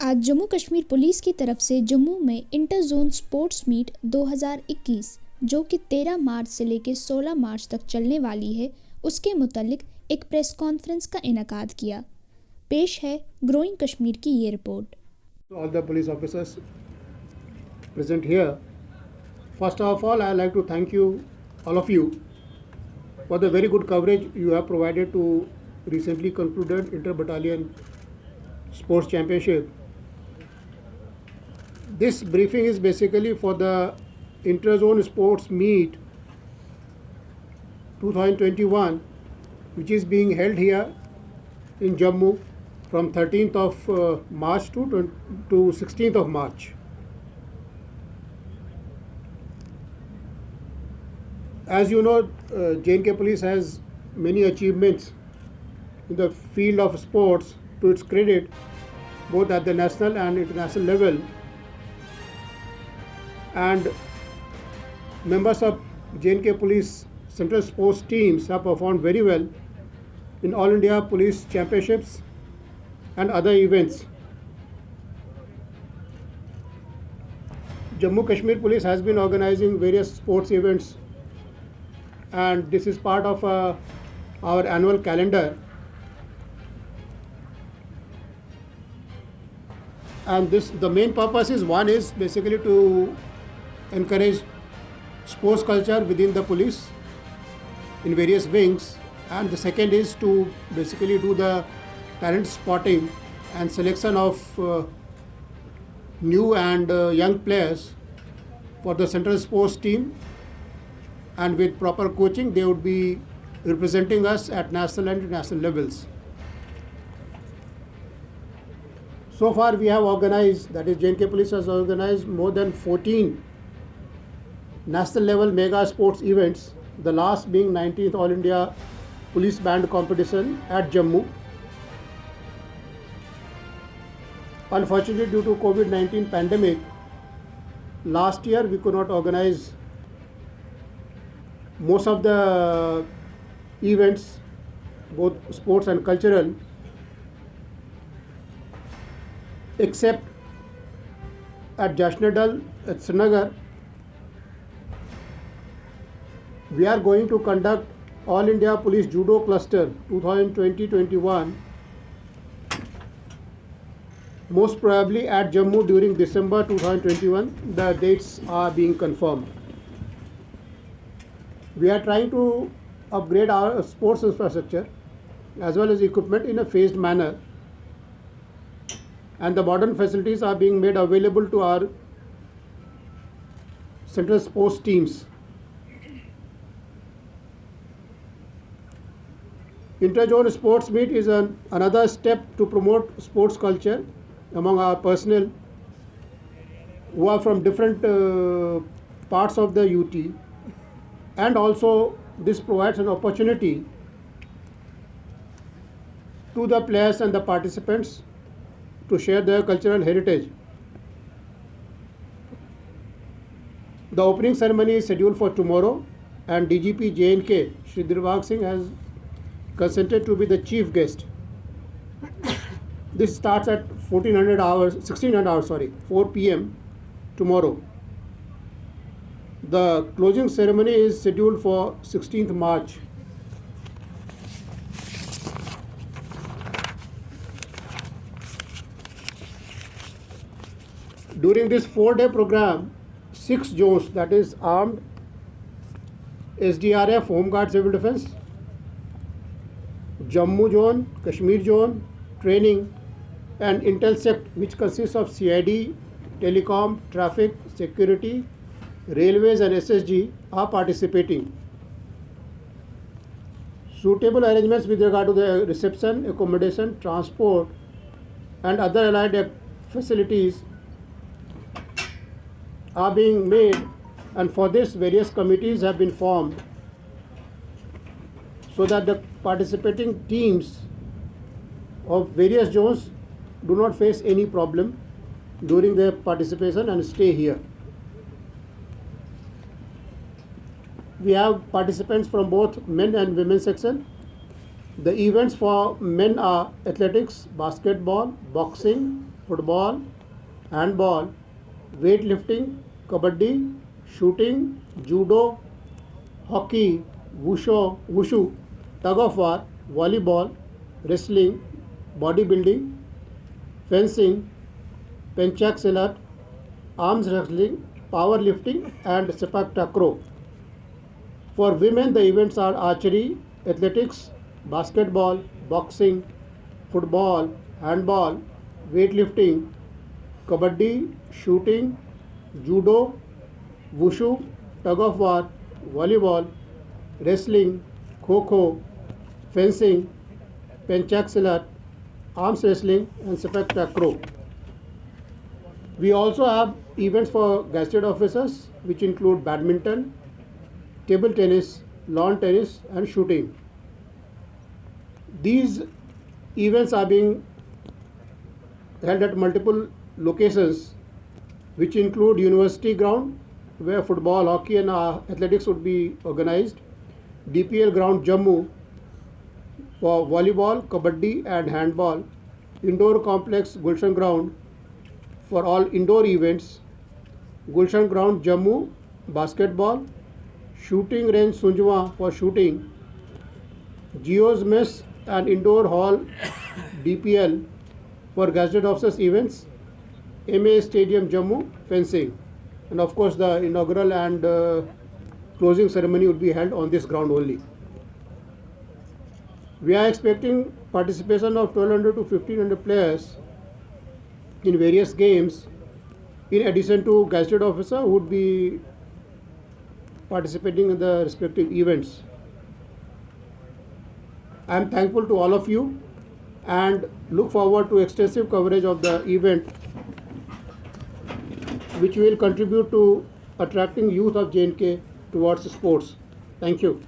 आज जम्मू कश्मीर पुलिस की तरफ से जम्मू में इंटर जोन स्पोर्ट्स मीट 2021 जो कि 13 मार्च से लेकर 16 मार्च तक चलने वाली है, उसके मुतालिक एक प्रेस कॉन्फ्रेंस का इनेकाद किया। पेश है ग्रोइंग कश्मीर की ये report. All the police officers present here. First of all, I would like to thank you, all of you, for the very good coverage you have provided to recently concluded Inter-Battalion Sports Championship. This briefing is basically for the Inter-Zone Sports Meet 2021, which is being held here in Jammu from 13th of March to 16th of March. As you know, J&K Police has many achievements in the field of sports to its credit, both at the national and international level. And members of J&K Police Central Sports teams have performed very well in All India Police Championships and other events. Jammu Kashmir Police has been organizing various sports events, and this is part of our annual calendar. And the main purpose is, one is basically to encourage sports culture within the police in various wings, and the second is to basically do the talent spotting and selection of new and young players for the central sports team, and with proper coaching they would be representing us at national and international levels. So far we have organized, that is J&K Police has organized more than 14 national level mega sports events, the last being 19th All India Police Band competition at Jammu. Unfortunately, due to COVID-19 pandemic, last year we could not organize most of the events, both sports and cultural, except at Jashnir Dal at Srinagar. We are going to conduct All India Police Judo Cluster 2020-21, most probably at Jammu during December 2021. The dates are being confirmed. We are trying to upgrade our sports infrastructure as well as equipment in a phased manner, and the modern facilities are being made available to our central sports teams. Inter-Zone Sports Meet is another step to promote sports culture among our personnel who are from different parts of the UT, and also this provides an opportunity to the players and the participants to share their cultural heritage. The opening ceremony is scheduled for tomorrow, and DGP J&K Shri Dilbag Singh has consented to be the chief guest. This starts at 4 p.m. tomorrow. The closing ceremony is scheduled for 16th March. During this 4-day program, 6 zones, that is armed, SDRF, Home Guard Civil Defense, Jammu Zone, Kashmir Zone, Training, and Intelsect, which consists of CID, Telecom, Traffic, Security, Railways and SSG, are participating. Suitable arrangements with regard to the reception, accommodation, transport, and other allied facilities are being made, and for this various committees have been formed so that the participating teams of various zones do not face any problem during their participation and stay here. We have participants from both men and women section. The events for men are athletics, basketball, boxing, football, handball, weightlifting, kabaddi, shooting, judo, hockey, wushu, tug of war, volleyball, wrestling, bodybuilding, fencing, penchak silat, arms wrestling, powerlifting, and sepak takraw. For women, the events are archery, athletics, basketball, boxing, football, handball, weightlifting, kabaddi, shooting, judo, wushu, tug of war, volleyball, wrestling, kho-kho, fencing, penchak silat, arms wrestling, and sepak takraw. We also have events for gazetted officers, which include badminton, table tennis, lawn tennis, and shooting. These events are being held at multiple locations, which include University Ground, where football, hockey, and athletics would be organized, DPL Ground Jammu for volleyball, kabaddi, and handball, Indoor Complex Gulshan Ground for all indoor events, Gulshan Ground Jammu basketball, Shooting Range Sunjwa for shooting, Geo's Mess and Indoor Hall DPL for gazetted officers events, MA Stadium Jammu fencing, and of course the inaugural and closing ceremony would be held on this ground only. We are expecting participation of 1200 to 1500 players in various games, in addition to gazetted officer who would be participating in the respective events. I am thankful to all of you and look forward to extensive coverage of the event, which will contribute to attracting youth of J&K towards sports. Thank you.